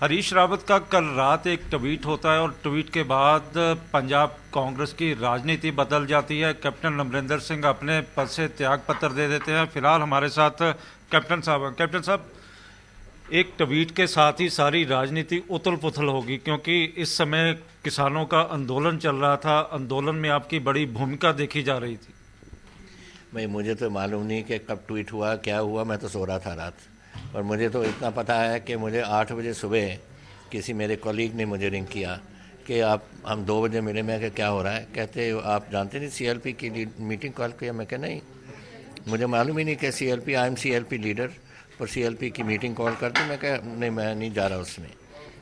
हरीश रावत का कल रात एक ट्वीट होता है और ट्वीट के बाद पंजाब कांग्रेस की राजनीति बदल जाती है। कैप्टन अमरिंदर सिंह अपने पद से त्याग पत्र दे देते हैं। फिलहाल हमारे साथ कैप्टन साहब हैं। कैप्टन साहब, एक ट्वीट के साथ ही सारी राजनीति उथल पुथल होगी, क्योंकि इस समय किसानों का आंदोलन चल रहा था। आंदोलन में आपकी बड़ी भूमिका देखी जा रही थी। भाई मुझे तो मालूम नहीं कि कब ट्वीट हुआ क्या हुआ, मैं तो सो रहा था रात। और मुझे तो इतना पता है कि मुझे 8 बजे सुबह किसी मेरे कॉलीग ने मुझे रिंग किया कि आप हम 2 बजे मिले। मैं क्या हो रहा है? कहते आप जानते नहीं सीएलपी की मीटिंग कॉल किया। मैं नहीं, मुझे मालूम ही नहीं कि CLP, I am CLP leader, पर सीएलपी की मीटिंग कॉल कर दी। मैं नहीं, मैं नहीं जा रहा उसमें।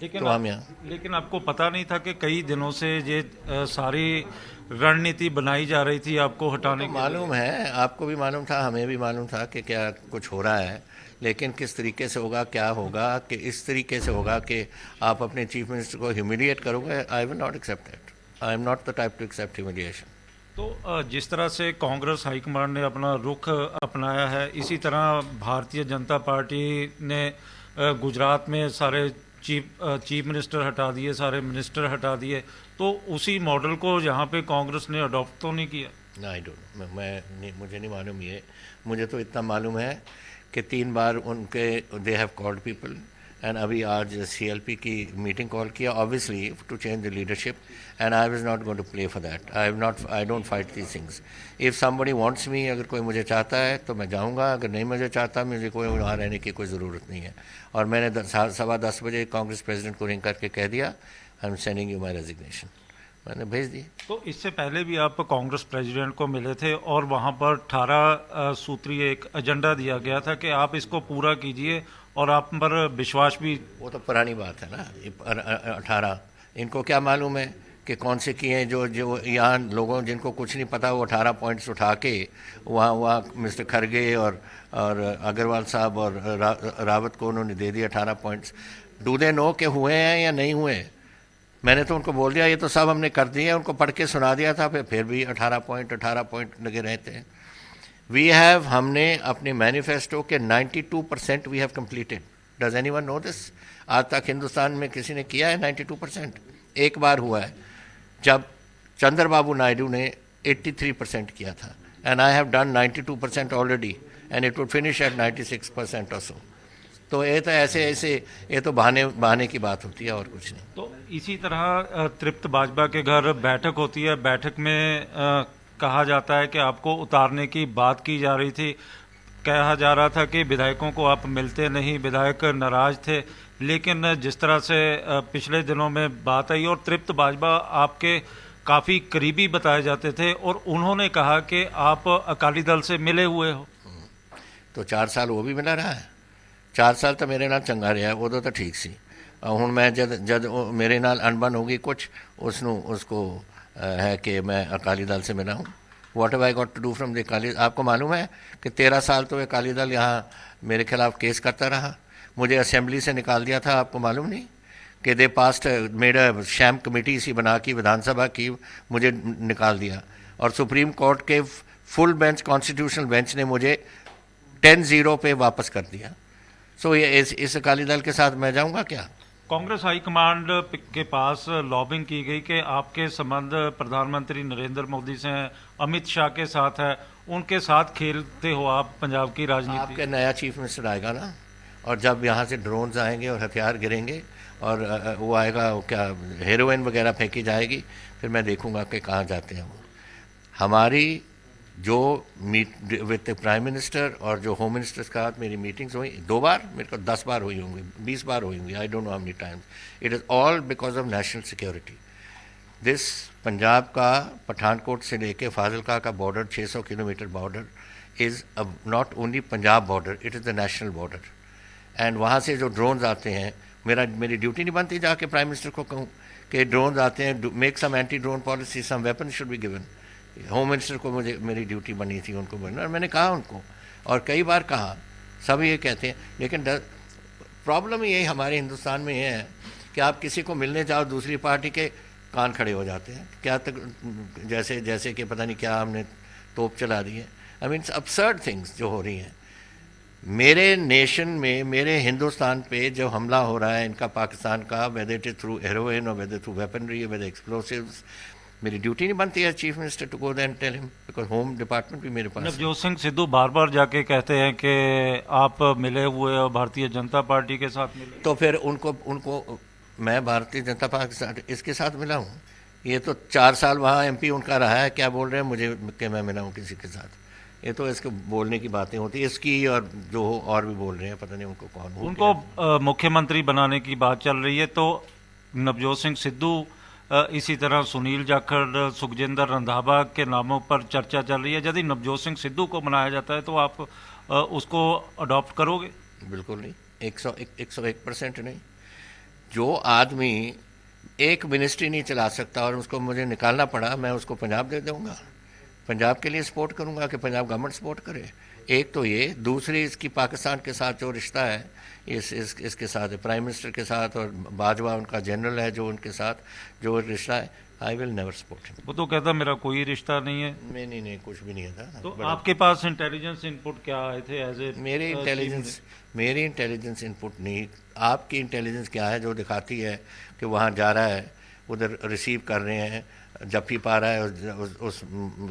तो हम यहाँ, लेकिन आपको पता नहीं था कि कई दिनों से ये सारी रणनीति बनाई जा रही थी आपको हटाने तो की? मालूम है, आपको भी मालूम था, हमें भी मालूम था कि क्या कुछ हो रहा है, लेकिन किस तरीके से होगा, क्या होगा, कि इस तरीके से होगा कि आप अपने चीफ मिनिस्टर को ह्यूमिलिएट करोगे। I will not accept that. I am not the type to accept humiliation. तो जिस तरह से कांग्रेस हाईकमांड ने अपना रुख अपनाया है, इसी तरह भारतीय जनता पार्टी ने गुजरात में सारे चीफ मिनिस्टर हटा दिए, सारे मिनिस्टर हटा दिए। तो उसी मॉडल को यहाँ पे कांग्रेस ने अडॉप्ट तो नहीं किया? आई डोंट, मुझे नहीं मालूम ये। मुझे तो इतना मालूम है कि 3 बार उनके they have called people, and अभी आज सीएलपी की मीटिंग कॉल किया, obviously to change the leadership, and I was not going to play for that. I don't fight these things. If somebody wants me, अगर कोई मुझे चाहता है तो मैं जाऊंगा, अगर नहीं मुझे चाहता, मुझे कोई वहाँ रहने की कोई ज़रूरत नहीं है। और मैंने 10:15 बजे कांग्रेस प्रेसिडेंट को रिंग करके कह दिया, I am sending you my resignation. मैंने भेज दी। तो इससे पहले भी आप कांग्रेस प्रेसिडेंट को मिले थे और वहां पर 18 सूत्रीय एक एजेंडा दिया गया था कि आप इसको पूरा कीजिए, और आप पर विश्वास भी। वो तो पुरानी बात है ना, 18। इनको क्या मालूम है कि कौन से किए हैं? जो जो यहाँ लोगों जिनको कुछ नहीं पता, वो 18 पॉइंट्स उठा के वहाँ मिस्टर खरगे और अग्रवाल साहब और रावत को उन्होंने दे दिए 18 पॉइंट्स। डू दे नो के हुए हैं या नहीं हुए? मैंने तो उनको बोल दिया ये तो सब हमने कर दिए, उनको पढ़ के सुना दिया था, फिर भी 18 पॉइंट लगे रहते हैं। वी हैव, हमने अपने मैनिफेस्टो के 92% we have completed. Does anyone know this? आज तक हिंदुस्तान में किसी ने किया है 92%? एक बार हुआ है जब चंद्रबाबू नायडू ने 83% किया था, and I have done 92% already, and it would finish at 96% or सो। तो ये तो ऐसे ये तो बहाने की बात होती है और कुछ नहीं। तो इसी तरह तृप्त बाजवा के घर बैठक होती है। बैठक में कहा जाता है कि आपको उतारने की बात की जा रही थी। कहा जा रहा था कि विधायकों को आप मिलते नहीं, विधायक नाराज थे। लेकिन जिस तरह से पिछले दिनों में बात आई, और तृप्त बाजवा आपके काफ़ी करीबी बताए जाते थे, और उन्होंने कहा कि आप अकाली दल से मिले हुए हो। तो 4 साल वो भी मिला रहा है। 4 साल तो मेरे नाल चंगा रहा, उदो तो ठीक सी। हुण मैं जद मेरे नाल अनबन होगी कुछ, उसको है कि मैं अकाली दल से मिला हूँ। What have I got to do from the Akali? आपको मालूम है कि 13 साल तो अकाली दल यहाँ मेरे खिलाफ केस करता रहा, मुझे असेंबली से निकाल दिया था। आपको मालूम नहीं कि they passed made a sham committee सी बना की विधानसभा की, मुझे निकाल दिया। और सुप्रीम कोर्ट के फुल बेंच, कॉन्स्टिट्यूशनल बेंच ने मुझे 10-0 पे वापस कर दिया। सो ये इस अकाली दल के साथ मैं जाऊँगा क्या? कांग्रेस हाईकमांड के पास लॉबिंग की गई कि आपके संबंध प्रधानमंत्री नरेंद्र मोदी से हैं, अमित शाह के साथ है, उनके साथ खेलते हो आप पंजाब की राजनीति। आपके नया चीफ मिनिस्टर आएगा ना, और जब यहाँ से ड्रोन्स आएंगे और हथियार गिरेंगे और वो आएगा, वो क्या हेरोइन वगैरह फेंकी जाएगी, फिर मैं देखूंगा कि कहाँ जाते हैं वो। हमारी जो विद प्राइम मिनिस्टर और जो होम मिनिस्टर के साथ मेरी मीटिंग्स हुई 2 बार, मेरे को 10 बार हुई होंगी, 20 बार हुई होंगी, I don't know how many times. It is all because of national security. This Punjab का पठानकोट से लेके फाजिलका का border, 600 kilometre border, is not only Punjab border, it is the national border. And वहाँ से जो ड्रोन्स आते हैं, मेरी ड्यूटी नहीं बनती जाके प्राइम मिनिस्टर को कहूँ कि ड्रोन्स आते हैं, make some anti drone policy, some weapon should be given. Home minister को मेरी ड्यूटी बनी थी उनको बोलना, और मैंने कहा उनको, और कई बार कहा, सब ये कहते हैं। लेकिन प्रॉब्लम यही हमारे हिंदुस्तान में ये है कि आप किसी को मिलने जाओ दूसरी पार्टी के, कान खड़े हो जाते हैं, क्या तक जैसे कि पता नहीं क्या हमने तोप चला दी है। आई मीन अपसर्ड थिंग्स जो हो रही हैं। मेरे नेशन में, मेरे हिंदुस्तान पे जो हमला हो रहा है इनका पाकिस्तान का, whether it is through heroin और whether through weaponry, whether explosives, मेरी ड्यूटी नहीं बनती है chief minister to go there and tell him, because home department भी मेरे पास है। नवजोत सिंह सिद्धू बार बार जाके कहते हैं कि आप मिले हुए और भारतीय जनता पार्टी के साथ मिले, तो फिर उनको उनको मैं भारतीय जनता पार्टी इसके साथ मिला हूँ? ये तो 4 साल वहाँ एमपी उनका रहा है, क्या बोल रहे हैं मुझे कि मैं मिला हूँ किसी के साथ? ये तो इसके बोलने की बातें होती है इसकी, और जो और भी बोल रहे हैं, पता नहीं उनको कौन हो उनको मुख्यमंत्री बनाने की बात चल रही है। तो नवजोत सिंह सिद्धू, इसी तरह सुनील जाखड़, सुखजिंदर रंधावा के नामों पर चर्चा चल रही है। यदि नवजोत सिंह सिद्धू को बनाया जाता है तो आप उसको अडॉप्ट करोगे? बिल्कुल नहीं, 101% नहीं। जो आदमी एक मिनिस्ट्री नहीं चला सकता और उसको मुझे निकालना पड़ा, मैं उसको पंजाब दे दूंगा, पंजाब के लिए सपोर्ट करूंगा कि पंजाब गवर्नमेंट सपोर्ट करे। एक तो ये, दूसरी इसकी पाकिस्तान के साथ जो रिश्ता है इसके साथ है, प्राइम मिनिस्टर के साथ, और बाजवा उनका जनरल है जो उनके साथ जो रिश्ता है, I will never support him. वो तो कहता मेरा कोई रिश्ता नहीं है। नहीं, कुछ भी नहीं था। तो आपके पास इंटेलिजेंस इनपुट क्या आए थे एज ए? मेरी इंटेलिजेंस इनपुट नहीं, आपकी इंटेलिजेंस क्या है जो दिखाती है कि वहाँ जा रहा है, उधर रिसीव कर रहे हैं, जप्फी पा रहा है उस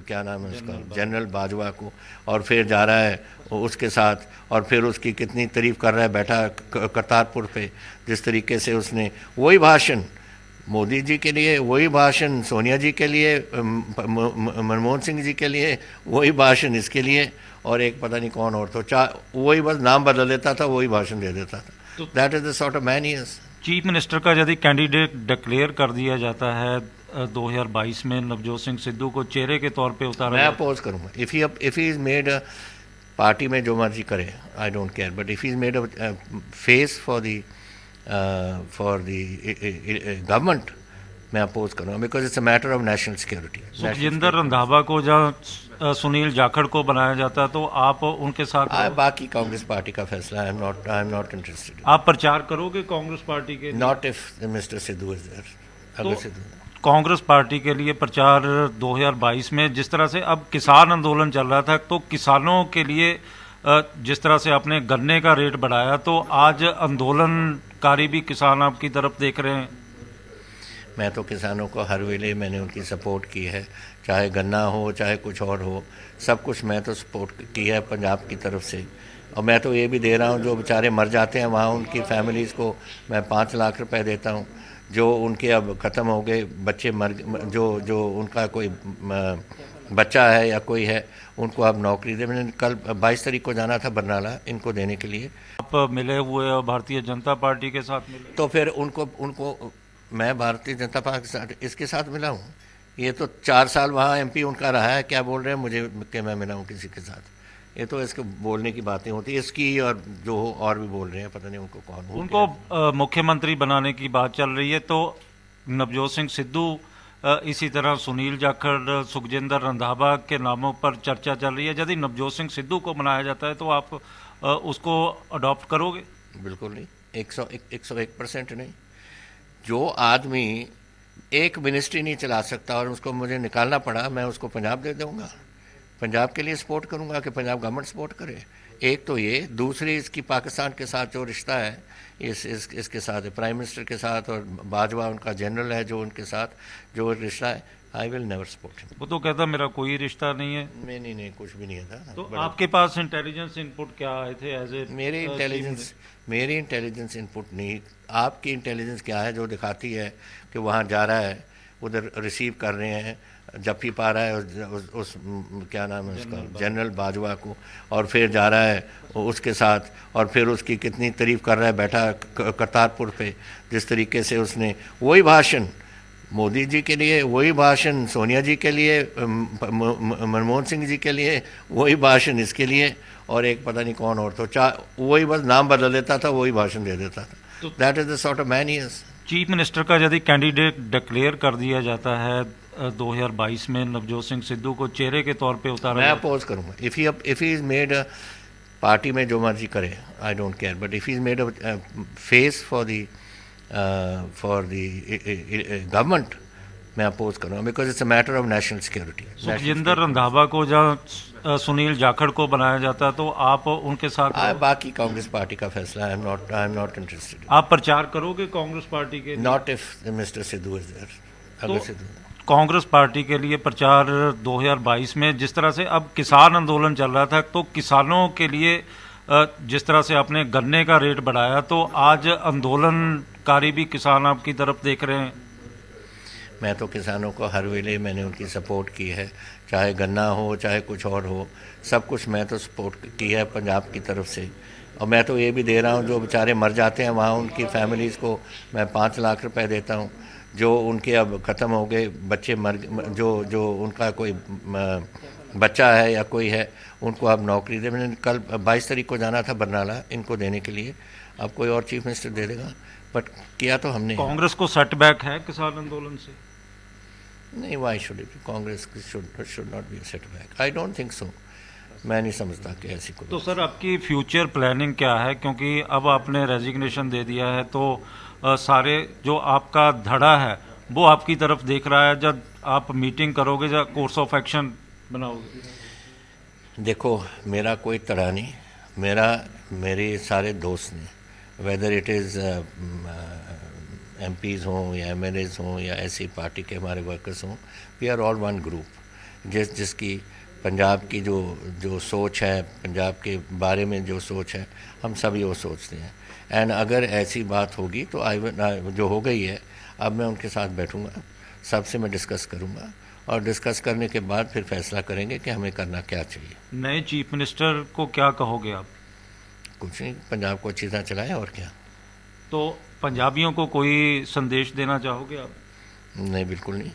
क्या नाम है उसका, जनरल बाजवा को, और फिर जा रहा है उसके साथ, और फिर उसकी कितनी तारीफ कर रहा है बैठा करतारपुर पे, जिस तरीके से उसने वही भाषण मोदी जी के लिए, वही भाषण सोनिया जी के लिए, मनमोहन सिंह जी के लिए, वही भाषण इसके लिए, और एक पता नहीं कौन और, तो वही बस नाम बदल देता था, वही भाषण दे देता था। That is the sort of man he is. Chief minister का यदि कैंडिडेट डिक्लेयर कर दिया जाता है 2022 में, नवजोत सिंह सिद्धू को चेहरे के तौर पे उतारा, मैं अपोज करूंगा। If he is made party में जो मर्जी करे, I don't care, but if he is made a face for the government, मैं अपोज करूंगा, because it's a matter of national security. Sukhjinder Randhawa को जहाँ सुनील जाखड़ को बनाया जाता तो आप उनके साथ? बाकी कांग्रेस पार्टी का फैसला, आई एम नॉट इंटरेस्टेड। आप प्रचार करोगे कांग्रेस पार्टी के? Not if mister Sidhu is there. अगर सिद्धू कांग्रेस पार्टी के लिए प्रचार 2022 में, जिस तरह से अब किसान आंदोलन चल रहा था, तो किसानों के लिए जिस तरह से आपने गन्ने का रेट बढ़ाया, तो आज आंदोलनकारी भी किसान आपकी तरफ देख रहे हैं। मैं तो किसानों को हर वेले मैंने उनकी सपोर्ट की है, चाहे गन्ना हो चाहे कुछ और हो, सब कुछ मैं तो सपोर्ट की है पंजाब की तरफ से। और मैं तो ये भी दे रहा हूँ, जो बेचारे मर जाते हैं वहाँ उनकी फैमिलीज़ को मैं 5 लाख रुपए देता हूँ। जो उनके अब ख़त्म हो गए बच्चे, जो उनका कोई बच्चा है या कोई है, उनको अब नौकरी दे। मैंने कल 22 तारीख को जाना था बरनाला इनको देने के लिए। आप मिले हुए और भारतीय जनता पार्टी के साथ मिले? तो फिर उनको मैं भारतीय जनता पार्टी इसके साथ मिला हूँ? ये तो 4 साल वहाँ एमपी उनका रहा है, क्या बोल रहे हैं मुझे कि मैं मिला हूँ किसी के साथ? ये तो इसके बोलने की बातें होती है इसकी, और जो और भी बोल रहे हैं, पता नहीं उनको कौन हो उनको मुख्यमंत्री बनाने की बात चल रही है। तो नवजोत सिंह सिद्धू, इसी तरह सुनील जाखड़, सुखजिंदर रंधावा के नामों पर चर्चा चल रही है। यदि नवजोत सिंह सिद्धू को बनाया जाता है तो आप उसको अडॉप्ट करोगे? बिल्कुल नहीं, 101% नहीं। जो आदमी एक मिनिस्ट्री नहीं चला सकता और उसको मुझे निकालना पड़ा, मैं उसको पंजाब दे दूंगा, पंजाब के लिए सपोर्ट करूंगा कि पंजाब गवर्नमेंट सपोर्ट करे। एक तो ये, दूसरी इसकी पाकिस्तान के साथ जो रिश्ता है इसके साथ है, प्राइम मिनिस्टर के साथ, और बाजवा उनका जनरल है जो उनके साथ जो रिश्ता है, I will never support him. वो तो कहता मेरा कोई रिश्ता नहीं है। नहीं, कुछ भी नहीं था। तो आपके पास इंटेलिजेंस इनपुट क्या आए थे एज ए? मेरी इंटेलिजेंस इनपुट नहीं, आपकी इंटेलिजेंस क्या है जो दिखाती है कि वहाँ जा रहा है, उधर रिसीव कर रहे हैं, जप्फी पा रहा है उस क्या नाम है उसका, जनरल बाजवा को, और फिर जा रहा है उसके साथ, और फिर उसकी कितनी तारीफ कर रहा है बैठा करतारपुर पे, जिस तरीके से उसने वही भाषण मोदी जी के लिए, वही भाषण सोनिया जी के लिए, मनमोहन सिंह जी के लिए, वही भाषण इसके लिए, और एक पता नहीं कौन और, तो वही बस नाम बदल देता था, वही भाषण दे देता था। That is the sort of man he is. Chief minister का यदि कैंडिडेट डिक्लेयर कर दिया जाता है 2022 में, नवजोत सिंह सिद्धू को चेहरे के तौर पे उतारा, मैं अपोज करूंगा। If he is made party में जो मर्जी करे, I don't care, but if he is made face for the government, मैं अपोज करूँगा, because it's a matter of national security. Sukhjinder Randhawa को जहाँ सुनील जाखड़ को बनाया जाता है तो आप उनके साथ बाकी कांग्रेस पार्टी का फैसला। I am not interested. आप प्रचार करोगे कांग्रेस पार्टी के? Not if mister Sidhu is there. अगर सिद्धू कांग्रेस पार्टी के लिए प्रचार 2022 में जिस तरह से अब किसान आंदोलन चल रहा था, तो किसानों के लिए जिस तरह से आपने गन्ने का रेट बढ़ाया, तो आज आंदोलनकारी भी किसान आपकी तरफ देख रहे हैं। मैं तो किसानों को हर वेले मैंने उनकी सपोर्ट की है, चाहे गन्ना हो चाहे कुछ और हो, सब कुछ मैं तो सपोर्ट की है पंजाब की तरफ से। और मैं तो ये भी दे रहा हूँ, जो बेचारे मर जाते हैं वहाँ उनकी फैमिलीज़ को मैं 5 लाख रुपए देता हूँ। जो उनके अब ख़त्म हो गए बच्चे जो उनका कोई बच्चा है या कोई है, उनको अब नौकरी दे। मैंने कल 22 तारीख को जाना था बरनाला इनको देने के लिए, अब कोई और चीफ मिनिस्टर दे देगा, बट किया तो हमने। कांग्रेस को सेटबैक है किसान आंदोलन से? नहीं, why should it? Congress should not be a setback. I don't think so. मैं नहीं समझता कि ऐसी कोई। तो सर आपकी फ्यूचर प्लानिंग क्या है, क्योंकि अब आपने रेजिग्नेशन दे दिया है, तो सारे जो आपका धड़ा है वो आपकी तरफ देख रहा है। जब आप मीटिंग करोगे या कोर्स ऑफ एक्शन बनाओगे? देखो, मेरा कोई तड़ा नहीं, मेरे सारे दोस्त ने, वेदर इट इज़ MPs हों या MLAs हों या ऐसी पार्टी के हमारे वर्कर्स हों, we are all one group. जिसकी पंजाब की जो सोच है, पंजाब के बारे में जो सोच है, हम सभी वो सोचते हैं। एंड अगर ऐसी बात होगी तो जो हो गई है, अब मैं उनके साथ बैठूंगा, सबसे मैं डिस्कस करूंगा और डिस्कस करने के बाद फिर फैसला करेंगे कि हमें करना क्या चाहिए। नए चीफ मिनिस्टर को क्या कहोगे आप? कुछ नहीं, पंजाब को अच्छी तरह चलाएं और क्या। तो पंजाबियों को कोई संदेश देना चाहोगे आप? नहीं, बिल्कुल नहीं,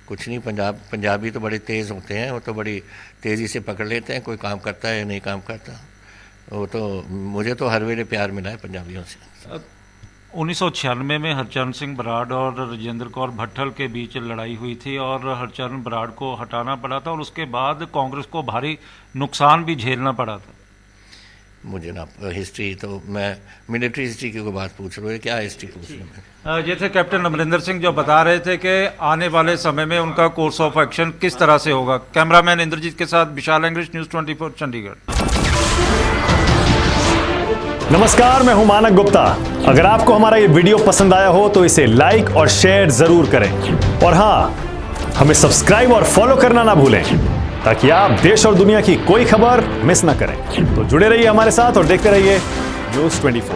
कुछ नहीं। पंजाबी तो बड़े तेज़ होते हैं, वो तो बड़ी तेज़ी से पकड़ लेते हैं कोई काम करता है या नहीं काम करता। वो तो मुझे तो हर वेले प्यार मिला है पंजाबियों से। 1996 में हरचरण सिंह बराड़ और राजेंद्र कौर भट्टल के बीच लड़ाई हुई थी और हरचरण बराड़ को हटाना पड़ा था और उसके बाद कांग्रेस को भारी नुकसान भी झेलना पड़ा था। मुझे ना हिस्ट्री, तो मैं मिलिट्री हिस्ट्री की कोई बात पूछ रहे हो, क्या हिस्ट्री पूछ रहे हैं? ये थे कैप्टन अमरिंदर सिंह जो बता रहे थे कि आने वाले समय में उनका कोर्स ऑफ एक्शन किस तरह से होगा। कैमरामैन इंद्रजीत के साथ विशाल इंग्लिश, न्यूज़ 24 चंडीगढ़। नमस्कार, मैं हूं मानक गुप्ता। अगर आपको हमारा ये वीडियो पसंद आया हो तो इसे लाइक और शेयर जरूर करें, और हाँ, हमें सब्सक्राइब और फॉलो करना ना भूलें ताकि आप देश और दुनिया की कोई खबर मिस ना करें। तो जुड़े रहिए हमारे साथ और देखते रहिए न्यूज़ 24।